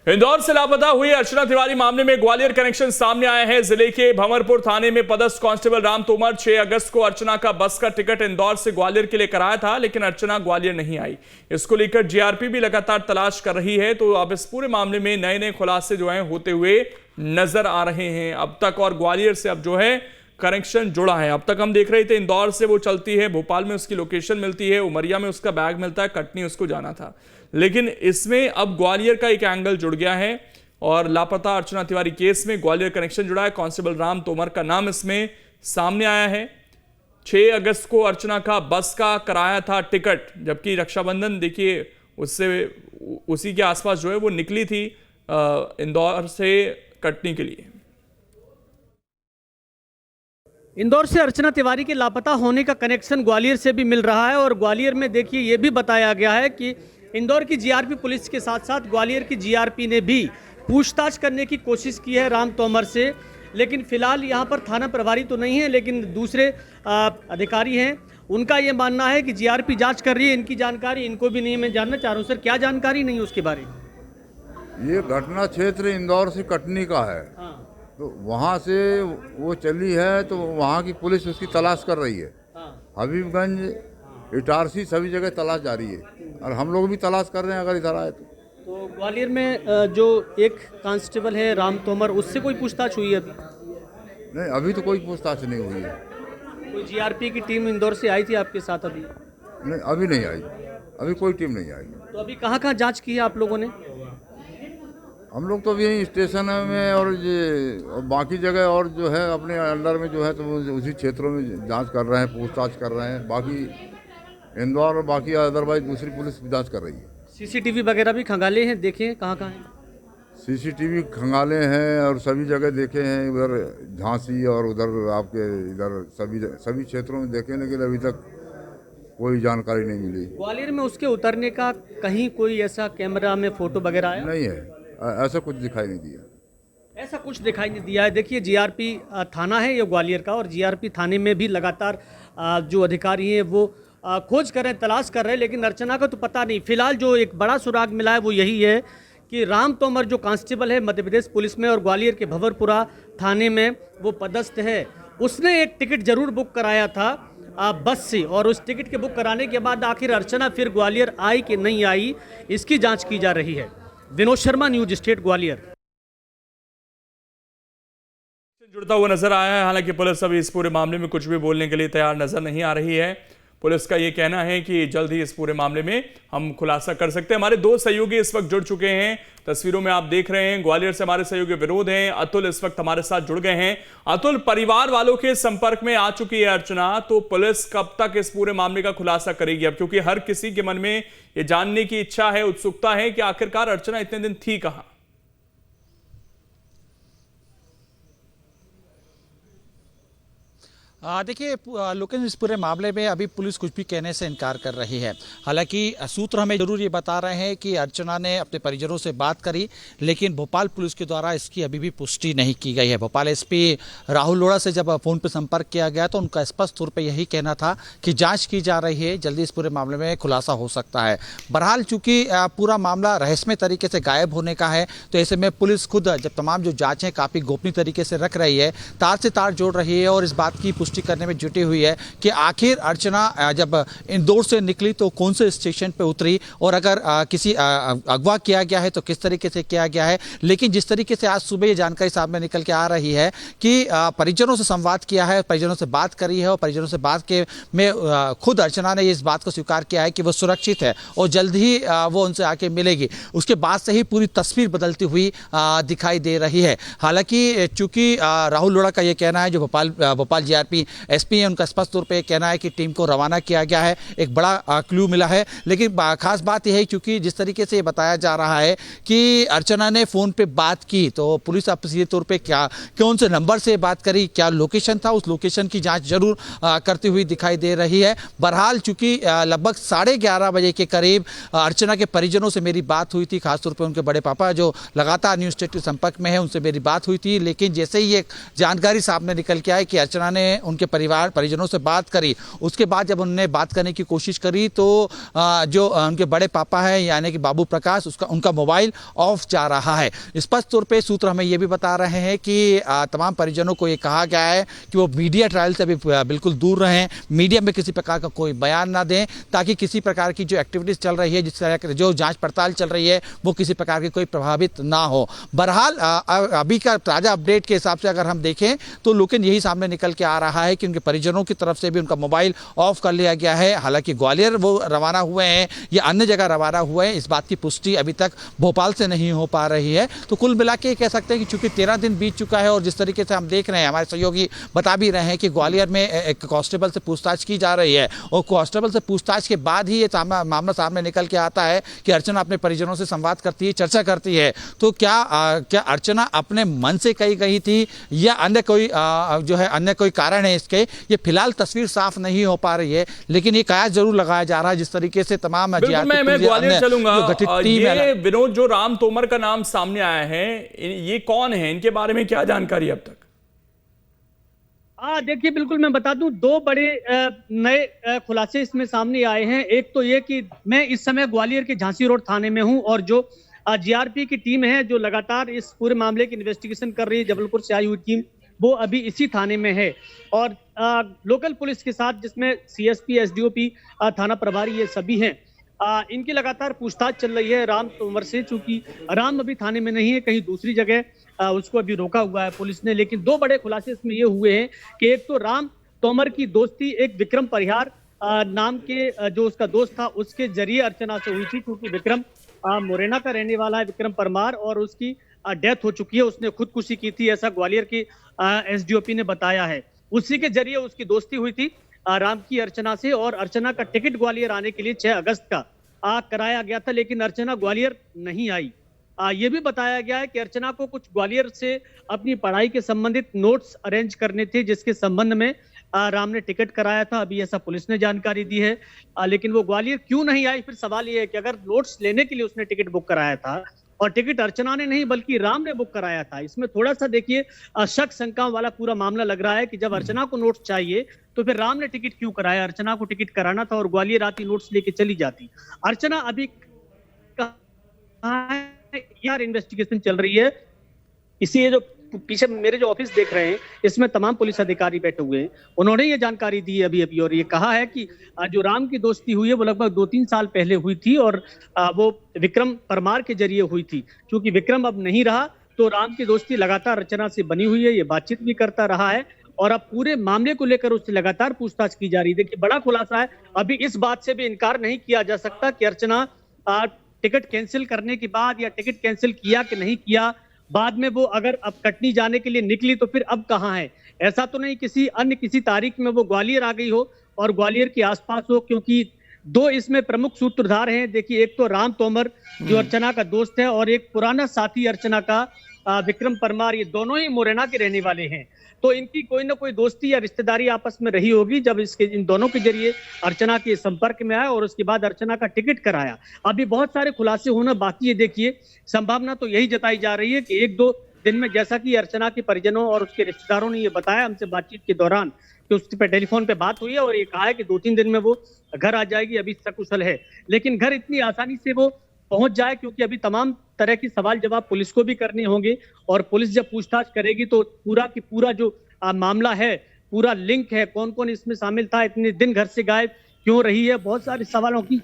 इंदौर से लापता हुई अर्चना तिवारी मामले में ग्वालियर कनेक्शन सामने आया है। जिले के भंवरपुर थाने में पदस्थ कांस्टेबल राम तोमर 6 अगस्त को अर्चना का बस का टिकट इंदौर से ग्वालियर के लिए कराया था, लेकिन अर्चना ग्वालियर नहीं आई। इसको लेकर जीआरपी भी लगातार तलाश कर रही है। तो अब इस पूरे मामले में नए नए खुलासे जो हैं होते हुए नजर आ रहे हैं। अब तक और ग्वालियर से अब जो है कनेक्शन जुड़ा है। अब तक हम देख रहे थे इंदौर से वो चलती है, भोपाल में उसकी लोकेशन मिलती है, उमरिया में उसका बैग मिलता है, कटनी उसको जाना था, लेकिन इसमें अब ग्वालियर का एक एंगल जुड़ गया है और लापता अर्चना तिवारी केस में ग्वालियर कनेक्शन जुड़ा है। कांस्टेबल राम तोमर का नाम इसमें सामने आया है। 6 अगस्त को अर्चना का बस का कराया था टिकट, जबकि रक्षाबंधन देखिए उससे उसी के आसपास जो है वो निकली थी इंदौर से कटनी के लिए। इंदौर से अर्चना तिवारी के लापता होने का कनेक्शन ग्वालियर से भी मिल रहा है और ग्वालियर में देखिए ये भी बताया गया है कि इंदौर की जीआरपी पुलिस के साथ साथ ग्वालियर की जीआरपी ने भी पूछताछ करने की कोशिश की है राम तोमर से, लेकिन फिलहाल यहाँ पर थाना प्रभारी तो नहीं है, लेकिन दूसरे अधिकारी हैं। उनका ये मानना है कि जीआरपी जांच कर रही है, इनकी जानकारी इनको भी नहीं। मैं जानना चाह रहा हूँ सर, क्या जानकारी नहीं है उसके बारे में? ये घटना क्षेत्र इंदौर से कटनी का है। हाँ। तो वहाँ से वो चली है तो वहाँ की पुलिस उसकी तलाश कर रही है। हाँ। हबीबगंज, इटारसी सभी जगह तलाश जारी है और हम लोग भी तलाश कर रहे हैं अगर इधर आए तो ग्वालियर में जो एक कांस्टेबल है राम तोमर, उससे कोई पूछताछ हुई है अभी? नहीं, अभी तो कोई पूछताछ नहीं हुई है। कोई जीआरपी की टीम इंदौर से आई थी आपके साथ अभी? नहीं, अभी नहीं आई, अभी कोई टीम नहीं आई। तो अभी कहाँ जांच की है आप लोगों ने? हम लोग तो अभी यहीं स्टेशन में और ये बाकी जगह और जो है अपने अंडर में जो है तो उसी क्षेत्रों में जांच कर रहे हैं, पूछताछ कर रहे हैं। बाकी इंदौर और बाकी अदरवाइज दूसरी पुलिस भी जांच कर रही है। सीसीटीवी वगैरह भी खंगाले हैं, देखे कहाँ हैं? सीसीटीवी खंगाले हैं और सभी जगह देखे हैं, उधर झांसी और उधर आपके इधर सभी क्षेत्रों में देखे, लेकिन अभी तक कोई जानकारी नहीं मिली। ग्वालियर में उसके उतरने का कहीं कोई ऐसा कैमरा में फोटो वगैरह आया? नहीं है, ऐसा कुछ दिखाई नहीं दिया। ऐसा कुछ दिखाई नहीं दिया है। देखिए जीआरपी थाना है ये ग्वालियर का, और जीआरपी थाने में भी लगातार जो अधिकारी हैं वो खोज कर रहे हैं, तलाश कर रहे हैं, लेकिन अर्चना का तो पता नहीं। फिलहाल जो एक बड़ा सुराग मिला है वो यही है कि राम तोमर जो कांस्टेबल है मध्य प्रदेश पुलिस में और ग्वालियर के भंवरपुरा थाने में वो पदस्थ है, उसने एक टिकट जरूर बुक कराया था बस से, और उस टिकट के बुक कराने के बाद आखिर अर्चना फिर ग्वालियर आई कि नहीं आई, इसकी जाँच की जा रही है। Vinod Sharma, news state, Gwalior. जुड़ता हुआ नजर आया है। हालांकि पुलिस अभी इस पूरे मामले में कुछ भी बोलने के लिए तैयार नजर नहीं आ रही है। पुलिस का ये कहना है कि जल्द ही इस पूरे मामले में हम खुलासा कर सकते हैं। हमारे 2 सहयोगी इस वक्त जुड़ चुके हैं, तस्वीरों में आप देख रहे हैं। ग्वालियर से हमारे सहयोगी विनोद हैं, अतुल इस वक्त हमारे साथ जुड़ गए हैं। अतुल, परिवार वालों के संपर्क में आ चुकी है अर्चना, तो पुलिस कब तक इस पूरे मामले का खुलासा करेगी? अब क्योंकि हर किसी के मन में ये जानने की इच्छा है, उत्सुकता है कि आखिरकार अर्चना इतने दिन थी कहां। देखिए लेकिन इस पूरे मामले में अभी पुलिस कुछ भी कहने से इनकार कर रही है। हालांकि सूत्र हमें जरूर ये बता रहे हैं कि अर्चना ने अपने परिजनों से बात करी, लेकिन भोपाल पुलिस के द्वारा इसकी अभी भी पुष्टि नहीं की गई है। भोपाल एसपी राहुल लोढ़ा से जब फ़ोन पर संपर्क किया गया तो उनका स्पष्ट तौर पर यही कहना था कि जाँच की जा रही है, जल्दी इस पूरे मामले में खुलासा हो सकता है। बहरहाल चूँकि पूरा मामला रहस्यमय तरीके से गायब होने का है, तो ऐसे में पुलिस खुद जब तमाम जो जाँच है काफ़ी गोपनीय तरीके से रख रही है, तार से तार जोड़ रही है और इस बात की पुष्टि करने में जुटी हुई है कि आखिर अर्चना जब इंदौर से निकली तो कौन से स्टेशन पे उतरी, और अगर किसी अगवा किया गया है तो किस तरीके से किया गया है। लेकिन जिस तरीके से आज सुबह ये जानकारी सामने निकल के आ रही है कि परिजनों से संवाद किया है, परिजनों से बात करी है, और परिजनों से बात के में खुद अर्चना ने इस बात को स्वीकार किया है कि वो सुरक्षित है और जल्द ही वो उनसे आके मिलेगी। उसके बाद से ही पूरी तस्वीर बदलती हुई दिखाई दे रही है। हालांकि चूंकि राहुल लोढ़ा का ये कहना है, जो भोपाल जीआरपी एसपी है, उनका स्पष्ट तौर पे कहना है कि टीम को रवाना किया गया है, एक बड़ा क्लू मिला है। लेकिन खास बात यह है क्योंकि जिस तरीके से ये बताया जा रहा है कि अर्चना ने फ़ोन पे बात की, तो पुलिस अब सीधे तौर पे कौन से नंबर से बात करी, क्या लोकेशन था, उस लोकेशन की जांच जरूर करती हुई दिखाई दे रही है। बहरहाल चूंकि लगभग 11:30 बजे के करीब अर्चना के परिजनों से मेरी बात हुई थी, खासतौर पर उनके बड़े पापा जो लगातार न्यूज़ स्टेट के संपर्क में है, उनसे मेरी बात हुई थी। लेकिन जैसे ही ये जानकारी सामने निकल के आई कि अर्चना ने उनके परिजनों से बात करी। उसके बाद जब उन्होंने बात करने की कोशिश करी तो जो उनके बड़े पापा है यानी कि बाबू प्रकाश, उनका मोबाइल ऑफ जा रहा है। स्पष्ट तौर पे सूत्र हमें ये भी बता रहे हैं कि तमाम परिजनों को ये कहा गया है कि वो मीडिया ट्रायल से भी बिल्कुल दूर रहें, मीडिया में किसी प्रकार का कोई बयान ना दें, ताकि किसी प्रकार की जो एक्टिविटीज चल रही है, जिस तरह की जो जांच पड़ताल चल रही है, वो किसी प्रकार की कोई प्रभावित ना हो। बहरहाल अभी का ताजा अपडेट के हिसाब से अगर हम देखें तो लेकिन यही सामने निकल के आ रहा है कि उनके परिजनों की तरफ से भी उनका मोबाइल ऑफ कर लिया गया है। हालांकि ग्वालियर वो रवाना हुए हैं या अन्य जगह रवाना हुए हैं, इस बात की पुष्टि अभी तक भोपाल से नहीं हो पा रही है। तो कुल मिला के कह सकते हैं कि चूंकि 13 दिन बीत चुका है और जिस तरीके से हम देख रहे हैं, हमारे सहयोगी बता भी रहे हैं कि ग्वालियर में एक कांस्टेबल से पूछताछ की जा रही है और कांस्टेबल से पूछताछ के बाद ही ये मामला सामने निकल के आता है कि अर्चना अपने परिजनों से संवाद करती है, चर्चा करती है। तो क्या अर्चना अपने मन से कही गई थी या अन्य कोई कारण है इसके, ये फिलहाल तस्वीर साफ नहीं हो पा रही है। लेकिन ये कयास जरूर लगाया जा रहा है जिस तरीके से तमाम मैं ग्वालियर चलूंगा। ये विनोद जो राम तोमर का नाम सामने आया है, ये कौन है, इनके बारे में क्या जानकारी अब तक? देखिए बिल्कुल मैं बता दूं, दो बड़े नए खुलासे इसमें सामने आए हैं। एक तो ये कि मैं इस समय ग्वालियर के झांसी रोड थाने में हूं और जो जीआरपी की टीम है जो लगातार इस पूरे मामले की इन्वेस्टिगेशन कर रही है, जबलपुर से आई हुई टीम, वो अभी इसी थाने में है। और लोकल पुलिस के साथ जिसमें सीएसपी, एसडीओपी, थाना प्रभारी ये सभी हैं, इनकी लगातार पूछताछ चल रही है राम तोमर से। चूंकि राम अभी थाने में नहीं है, कहीं दूसरी जगह उसको अभी रोका हुआ है पुलिस ने। लेकिन दो बड़े खुलासे इसमें ये हुए हैं कि एक तो राम तोमर की दोस्ती एक विक्रम परिहार नाम के जो उसका दोस्त था उसके जरिए अर्चना से हुई थी। क्योंकि विक्रम मुरैना का रहने वाला है, विक्रम परमार, और उसकी डेथ हो चुकी है, उसने खुदकुशी की थी, ऐसा ग्वालियर की एसडीओपी ने बताया है। उसी के जरिए उसकी दोस्ती हुई थी राम की अर्चना से, और अर्चना का टिकट ग्वालियर आने के लिए 6 अगस्त का कराया गया था, लेकिन अर्चना ग्वालियर नहीं आई। ये भी बताया गया है कि अर्चना को कुछ ग्वालियर से अपनी पढ़ाई के संबंधित नोट्स अरेंज करने थे, जिसके संबंध में राम ने टिकट कराया था। अभी ऐसा पुलिस ने जानकारी दी है। लेकिन वो ग्वालियर क्यों नहीं आई, फिर सवाल ये है कि अगर नोट्स लेने के लिए उसने टिकट बुक कराया था और टिकट अर्चना ने नहीं बल्कि राम ने बुक कराया था, इसमें थोड़ा सा देखिए शक शंकाओं वाला पूरा मामला लग रहा है कि जब अर्चना को नोट्स चाहिए तो फिर राम ने टिकट क्यों कराया? अर्चना को टिकट कराना था और ग्वालियर आती, नोट्स लेके चली जाती। अर्चना अभी कहाँ है, यार इन्वेस्टिगेशन चल रही है। इसी जो पीछे मेरे जो ऑफिस देख रहे हैं, इसमें तमाम पुलिस अधिकारी बैठे हुए हैं। उन्होंने ये जानकारी दी है अभी और ये कहा है कि जो राम की दोस्ती हुई है वो लगभग 2-3 साल पहले हुई थी और वो विक्रम परमार के जरिए हुई थी। क्योंकि विक्रम अब नहीं रहा तो राम की दोस्ती लगातार अर्चना से बनी हुई है, ये बातचीत भी करता रहा है और अब पूरे मामले को लेकर उससे लगातार पूछताछ की जा रही है। देखिए बड़ा खुलासा है, अभी इस बात से भी इनकार नहीं किया जा सकता कि अर्चना टिकट कैंसिल करने के बाद या टिकट कैंसिल किया कि नहीं किया, बाद में वो अगर अब कटनी जाने के लिए निकली तो फिर अब कहाँ है। ऐसा तो नहीं किसी तारीख में वो ग्वालियर आ गई हो और ग्वालियर के आसपास हो, क्योंकि दो इसमें प्रमुख सूत्रधार हैं। देखिए एक तो राम तोमर जो अर्चना का दोस्त है और एक पुराना साथी अर्चना का विक्रम परमार, ये दोनों ही मुरैना के रहने वाले हैं। तो इनकी कोई ना कोई दोस्ती या रिश्तेदारी आपस में रही होगी जब इन दोनों के जरिए अर्चना के संपर्क में आया और उसके बाद अर्चना का टिकट कराया। अभी बहुत सारे खुलासे होना बाकी है। देखिए संभावना तो यही जताई जा रही है कि 1-2 दिन में, जैसा कि अर्चना के परिजनों और उसके रिश्तेदारों ने ये बताया हमसे बातचीत के दौरान कि उसके पे टेलीफोन पे बात हुई है और ये कहा है कि 2-3 दिन में वो घर आ जाएगी। अभी सकुशल है, लेकिन घर इतनी आसानी से वो पहुंच जाए क्योंकि अभी तमाम तरह की सवाल जवाब पुलिस को भी करने होंगे और पुलिस जब पूछताछ करेगी तो पूरा की पूरा जो मामला है, पूरा लिंक है, कौन कौन इसमें शामिल था, इतने दिन घर से गायब क्यों रही है, बहुत सारे सवालों की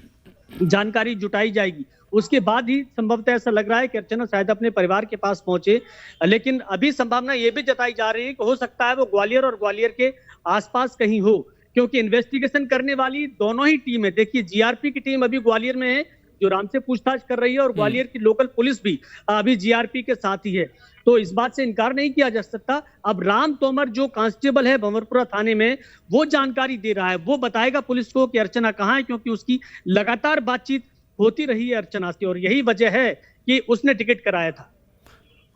जानकारी जुटाई जाएगी। उसके बाद ही संभवतः ऐसा लग रहा है कि अर्चना शायद अपने परिवार के पास पहुंचे। लेकिन अभी संभावना ये भी जताई जा रही है कि हो सकता है वो ग्वालियर और ग्वालियर के आसपास कहीं हो, क्योंकि इन्वेस्टिगेशन करने वाली दोनों ही टीम है। देखिए जीआरपी की टीम अभी ग्वालियर में है जो राम से पूछताछ कर रही है और ग्वालियर की लोकल पुलिस भी अभी जीआरपी के साथ ही है। तो इस बात से इनकार नहीं किया जा सकता। अब राम तोमर जो कांस्टेबल है भंवरपुरा थाने में, वो जानकारी दे रहा है, वो बताएगा पुलिस को कि अर्चना कहाँ है, क्योंकि उसकी लगातार बातचीत होती रही है अर्चना से और यही वजह है कि उसने टिकट कराया था।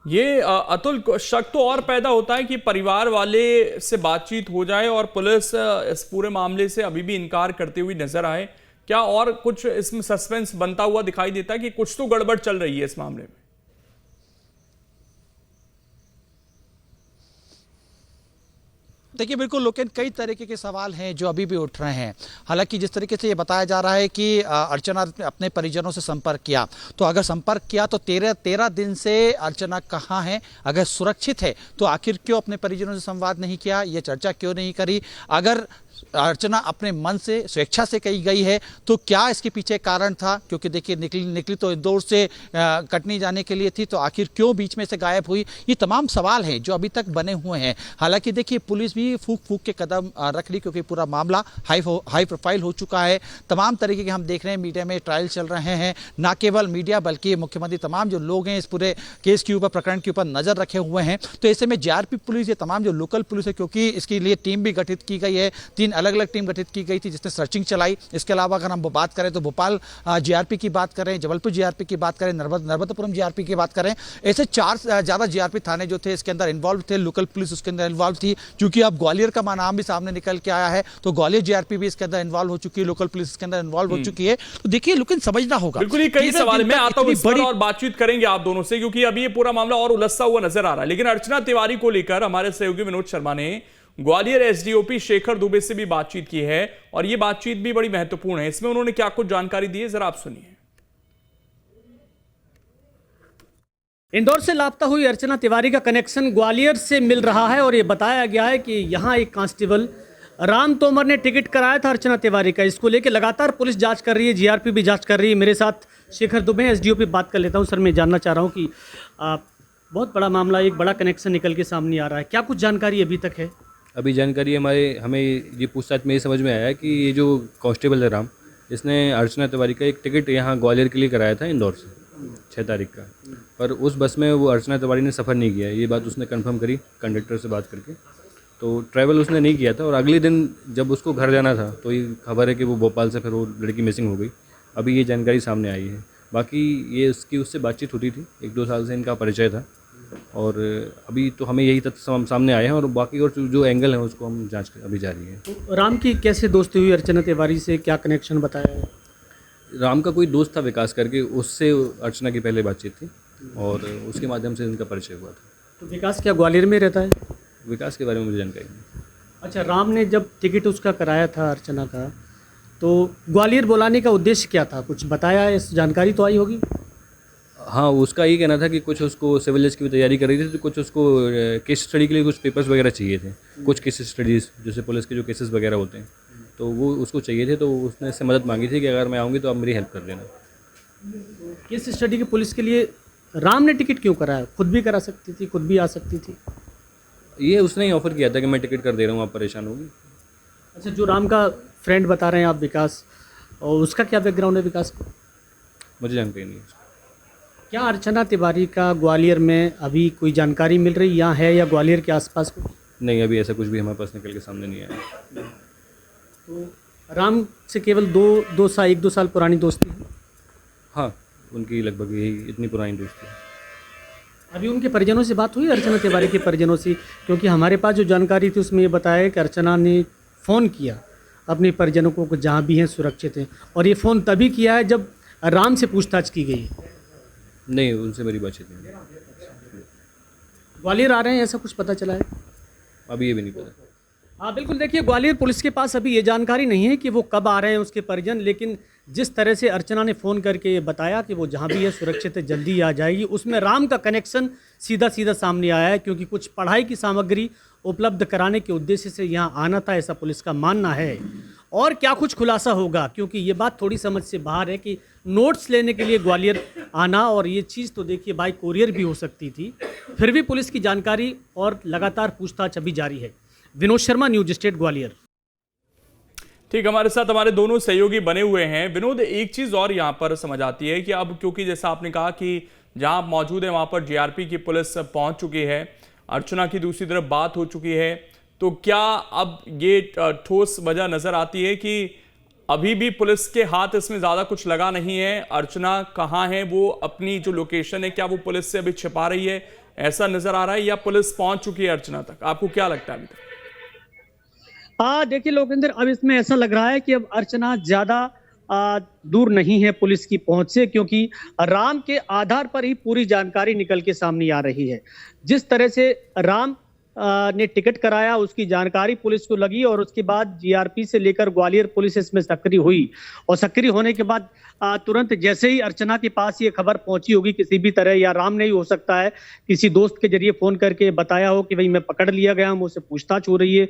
ये अतुल, शक तो और पैदा होता है कि परिवार वाले से बातचीत हो जाए और पुलिस इस पूरे मामले से अभी भी इनकार करते हुए नजर आए। क्या और कुछ इसमें सस्पेंस बनता हुआ दिखाई देता है कि कुछ तो गड़बड़ चल रही है इस मामले में? देखिए बिल्कुल लेकिन कई तरीके के सवाल हैं जो अभी भी उठ रहे हैं। हालांकि जिस तरीके से ये बताया जा रहा है कि अर्चना ने अपने परिजनों से संपर्क किया, तो अगर संपर्क किया तो 13 दिन से अर्चना कहाँ है, अगर सुरक्षित है तो आखिर क्यों अपने परिजनों से संवाद नहीं किया, ये चर्चा क्यों नहीं करी। अगर अर्चना अपने मन से स्वेच्छा से कही गई है तो क्या इसके पीछे कारण था, क्योंकि देखिए निकली तो इंदौर से कटनी जाने के लिए थी, तो आखिर क्यों बीच में से गायब हुई। ये तमाम सवाल हैं जो अभी तक बने हुए हैं। हालांकि देखिए पुलिस भी फूक के कदम रख रही, क्योंकि पूरा मामला हाई प्रोफाइल हो चुका है। तमाम तरीके के हम देख रहे हैं मीडिया में ट्रायल चल रहे हैं, ना केवल मीडिया बल्कि मुख्यमंत्री तमाम जो लोग हैं इस पूरे केस के ऊपर, प्रकरण के ऊपर नजर रखे हुए हैं। तो ऐसे में जीआरपी पुलिस, ये तमाम जो लोकल पुलिस है, क्योंकि इसके लिए टीम भी गठित की गई है, 3 अलग अलग टीम गठित की गई थी जिसने सर्चिंग चलाई। इसके अलावा अगर हम बात करें तो भोपाल जीआरपी की बात करें, जबलपुर जीआरपी की बात करें, नर्मदापुरम जीआरपी की बात करें, ऐसे 4 ज्यादा जीआरपी थाने जो थे इसके अंदर इन्वॉल्व थे। लोकल पुलिस उसके अंदर इन्वॉल्व थी, क्योंकि अब ग्वालियर का नाम भी सामने निकल के आया है, तो ग्वालियर जीआरपी भी इसके अंदर इन्वॉल्व हो चुकी है, लोकल पुलिस इसके अंदर इन्वॉल्व हो चुकी है। तो देखिए लेकिन समझना होगा, बिल्कुल ये कई सवाल मैं आता हूं इस पर और बातचीत करेंगे आप दोनों से, क्योंकि अभी ये पूरा मामला और उलझता हुआ नजर आ रहा है। लेकिन अर्चना तिवारी को लेकर हमारे सहयोगी विनोद शर्मा ने ग्वालियर एसडीओपी शेखर दुबे से भी बातचीत की है, और यह बातचीत भी बड़ी महत्वपूर्ण है। इसमें उन्होंने क्या कुछ जानकारी दी है, जरा आप सुनिए। इंदौर से लापता हुई अर्चना तिवारी का कनेक्शन ग्वालियर से मिल रहा है, और ये बताया गया है कि यहां एक कांस्टेबल राम तोमर ने टिकट कराया था अर्चना तिवारी का। इसको लेकर लगातार पुलिस जांच कर रही है, जीआरपी भी जांच कर रही है। मेरे साथ शेखर दुबे एसडीओपी बात कर लेता हूं। सर, मैं जानना चाह रहा हूं कि बहुत बड़ा मामला, एक बड़ा कनेक्शन निकल के सामने आ रहा है, क्या कुछ जानकारी अभी तक है? अभी जानकारी हमें ये पूछताछ में ये समझ में आया कि ये जो कांस्टेबल है राम, इसने अर्चना तिवारी का एक टिकट यहाँ ग्वालियर के लिए कराया था इंदौर से 6 तारीख का, पर उस बस में वो अर्चना तिवारी ने सफ़र नहीं किया। ये बात उसने कंफर्म करी कंडक्टर से बात करके, तो ट्रैवल उसने नहीं किया था। और अगले दिन जब उसको घर जाना था तो ये खबर है कि वो भोपाल से फिर वो लड़की मिसिंग हो गई। अभी ये जानकारी सामने आई है। बाकी ये उससे बातचीत होती थी, 1-2 साल से इनका परिचय था, और अभी तो हमें यही तथ्य सामने आए हैं, और बाकी और जो एंगल है उसको हम जांच अभी जारी है। तो राम की कैसे दोस्ती हुई अर्चना तिवारी से, क्या कनेक्शन बताया है? राम का कोई दोस्त था विकास करके, उससे अर्चना की पहले बातचीत थी और उसके माध्यम से इनका परिचय हुआ था। तो विकास क्या ग्वालियर में रहता है? विकास के बारे में मुझे जानकारी नहीं। अच्छा, राम ने जब टिकट उसका कराया था अर्चना का, तो ग्वालियर बुलाने का उद्देश्य क्या था, कुछ बताया है? इस जानकारी तो आई होगी। हाँ, उसका ये कहना था कि कुछ उसको सिविल जज की तैयारी कर रही थी, तो कुछ उसको केस स्टडी के लिए कुछ पेपर्स वगैरह चाहिए थे, कुछ केस स्टडीज़ जैसे पुलिस के जो केसेस वगैरह होते हैं, तो वो उसको चाहिए थे। तो उसने इससे मदद मांगी थी कि अगर मैं आऊँगी तो आप मेरी हेल्प कर देना। केस स्टडी के पुलिस के लिए राम ने टिकट क्यों कराया? खुद भी करा सकती थी, खुद भी आ सकती थी। ये उसने ही ऑफ़र किया था कि मैं टिकट कर दे रहा हूँ, आप परेशान होगी। अच्छा, जो राम का फ्रेंड बता रहे हैं आप विकास, और उसका क्या बैकग्राउंड है विकास को? मुझे जानकारी नहीं है। क्या अर्चना तिवारी का ग्वालियर में अभी कोई जानकारी मिल रही यहाँ है, या ग्वालियर के आसपास को? नहीं, अभी ऐसा कुछ भी हमारे पास निकल के सामने नहीं आया। तो राम से केवल 1-2 साल पुरानी दोस्ती है? हाँ, उनकी लगभग यही इतनी पुरानी दोस्ती है। अभी उनके परिजनों से बात हुई अर्चना तिवारी के परिजनों से? क्योंकि हमारे पास जो जानकारी थी उसमें ये बताया कि अर्चना ने फ़ोन किया अपने परिजनों को जहाँ भी हैं सुरक्षित हैं, और ये फ़ोन तभी किया है जब राम से पूछताछ की गई है। नहीं, उनसे मेरी बातचीत नहीं। ग्वालियर आ रहे हैं ऐसा कुछ पता चला है? अभी ये भी नहीं पता। हाँ बिल्कुल, देखिए ग्वालियर पुलिस के पास अभी ये जानकारी नहीं है कि वो कब आ रहे हैं उसके परिजन, लेकिन जिस तरह से अर्चना ने फ़ोन करके ये बताया कि वो जहाँ भी है सुरक्षित है, जल्दी आ जाएगी, उसमें राम का कनेक्शन सीधा सामने आया है। क्योंकि कुछ पढ़ाई की सामग्री उपलब्ध कराने के उद्देश्य से यहाँ आना था, ऐसा पुलिस का मानना है। और क्या कुछ खुलासा होगा, क्योंकि ये बात थोड़ी समझ से बाहर है कि नोट्स लेने के लिए ग्वालियर आना, और ये चीज़ तो देखिए बाई कोरियर भी हो सकती थी। फिर भी पुलिस की जानकारी और लगातार पूछताछ अभी जारी है। Vinod Sharma, news state, Gwalior. ठीक, हमारे साथ हमारे दोनों सहयोगी बने हुए हैं। विनोद, एक चीज़ और यहाँ पर समझ आती है कि अब क्योंकि जैसा आपने कहा कि जहाँ आप मौजूद हैं वहाँ पर जीआरपी की पुलिस पहुँच चुकी है, अर्चना की दूसरी तरफ बात हो चुकी है, तो क्या अब ये ठोस वजह नज़र आती है कि अभी भी पुलिस के हाथ इसमें ज़्यादा कुछ लगा नहीं है? अर्चना कहाँ है, वो अपनी जो लोकेशन है क्या वो पुलिस से अभी छिपा रही है, ऐसा नज़र आ रहा है, या पुलिस पहुँच चुकी है अर्चना तक? आपको क्या लगता है अभी तक? देखिए लोकेंद्र, अब इसमें ऐसा लग रहा है कि अब अर्चना ज़्यादा दूर नहीं है पुलिस की पहुंच से, क्योंकि राम के आधार पर ही पूरी जानकारी निकल के सामने आ रही है। जिस तरह से राम ने टिकट कराया, उसकी जानकारी पुलिस को लगी और उसके बाद जीआरपी से लेकर ग्वालियर पुलिस इसमें सक्रिय हुई और सक्रिय होने के बाद तुरंत जैसे ही अर्चना के पास ये खबर पहुंची होगी किसी भी तरह, या राम नहीं हो सकता है किसी दोस्त के जरिए फोन करके बताया हो कि भाई मैं पकड़ लिया गया हूं, मुझसे पूछताछ हो रही है,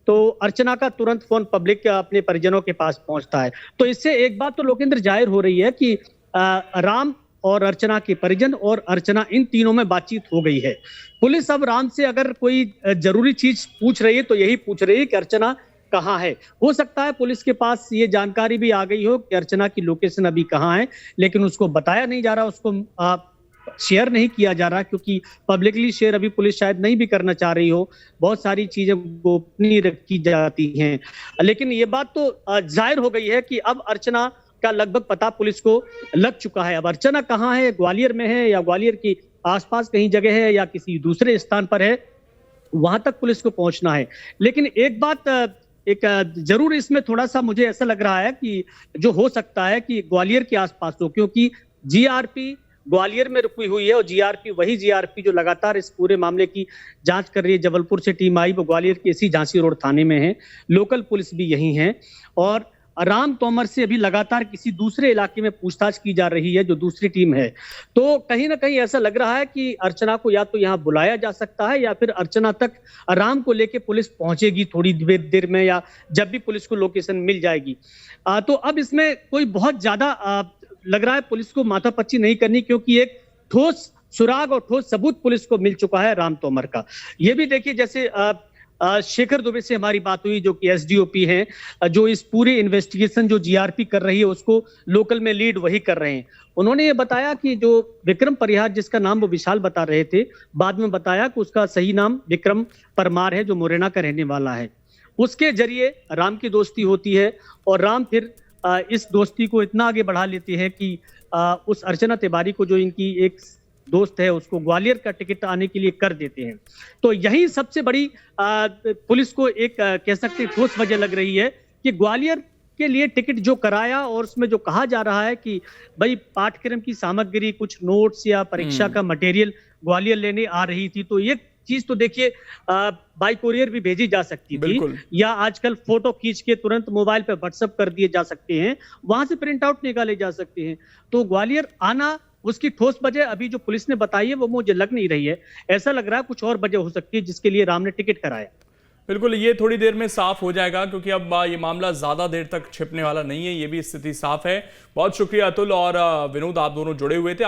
तो अर्चना का तुरंत फोन पब्लिक अपने परिजनों के पास पहुंचता है। तो इससे एक बात तो लोकेंद्र जाहिर हो रही है कि राम और अर्चना के परिजन और अर्चना, इन तीनों में बातचीत हो गई है। पुलिस अब राम से अगर कोई जरूरी चीज पूछ रही है तो यही पूछ रही है कि अर्चना कहाँ है। हो सकता है पुलिस के पास ये जानकारी भी आ गई हो कि अर्चना की लोकेशन अभी कहाँ है, लेकिन उसको बताया नहीं जा रहा, उसको शेयर नहीं किया जा रहा, क्योंकि पब्लिकली शेयर अभी पुलिस शायद नहीं भी करना चाह रही हो, बहुत सारी चीजें गोपनीय रखी जाती हैं। लेकिन ये बात तो जाहिर हो गई है कि अब अर्चना का लगभग पता पुलिस को लग चुका है। अब अर्चना कहाँ है, ग्वालियर में है या ग्वालियर की आसपास कहीं जगह है या किसी दूसरे स्थान पर है, वहां तक पुलिस को पहुंचना है। लेकिन एक बात जरूर इसमें थोड़ा सा मुझे ऐसा लग रहा है कि जो हो सकता है कि ग्वालियर के आसपास हो, क्योंकि जीआरपी ग्वालियर में रुकी हुई है और जीआरपी वही जीआरपी जो लगातार इस पूरे मामले की जांच कर रही है। जबलपुर से टीम आई, वो ग्वालियर के इसी झांसी रोड थाने में है, लोकल पुलिस भी यही है और राम तोमर से अभी लगातार किसी दूसरे इलाके में पूछताछ की जा रही है जो दूसरी टीम है। तो कहीं ना कहीं ऐसा लग रहा है कि अर्चना को या तो यहाँ बुलाया जा सकता है या फिर अर्चना तक राम को लेके पुलिस पहुंचेगी थोड़ी देर में, या जब भी पुलिस को लोकेशन मिल जाएगी। तो अब इसमें कोई बहुत ज्यादा लग रहा है पुलिस को माथापच्ची नहीं करनी, क्योंकि एक ठोस सुराग और ठोस सबूत पुलिस को मिल चुका है राम तोमर का। ये भी देखिए, जैसे शेखर दुबे से हमारी बात हुई, जो कि एसडीओपी हैं, जो इस पूरे इन्वेस्टिगेशन जो जीआरपी कर रही है उसको लोकल में लीड वही कर रहे हैं। उन्होंने ये बताया कि जो विक्रम परिहार, जिसका नाम वो विशाल बता रहे थे, बाद में बताया कि उसका सही नाम विक्रम परमार है, जो मुरैना का रहने वाला है। उसके जरिए राम की दोस्ती होती है और राम फिर इस दोस्ती को इतना आगे बढ़ा लेते हैं कि उस अर्चना तिवारी को, जो इनकी एक दोस्त है, उसको ग्वालियर का टिकट आने के लिए कर देते हैं। तो यही सबसे बड़ी पुलिस को एक कह सकते हैं ठोस वजह लग रही है कि ग्वालियर के लिए टिकट जो कराया और उसमें जो कहा जा रहा है कि भाई पाठ्यक्रम की सामग्री, कुछ नोट्स या परीक्षा का मटेरियल ग्वालियर लेने आ रही थी, तो ये चीज तो देखिए बाई कोरियर भी भेजी जा सकती थी, या आजकल फोटो खींच के तुरंत मोबाइल पे व्हाट्सएप कर दिए जा सकते हैं, वहां से प्रिंट आउट निकाले जा सकते हैं। तो ग्वालियर आना, उसकी ठोस वजह अभी जो पुलिस ने बताई है वो मुझे लग नहीं रही है। ऐसा लग रहा है कुछ और वजह हो सकती है जिसके लिए राम ने टिकट कराया। बिल्कुल, ये थोड़ी देर में साफ हो जाएगा, क्योंकि अब ये मामला ज्यादा देर तक छिपने वाला नहीं है, ये भी स्थिति साफ है। बहुत शुक्रिया अतुल और विनोद, आप दोनों जुड़े हुए थे।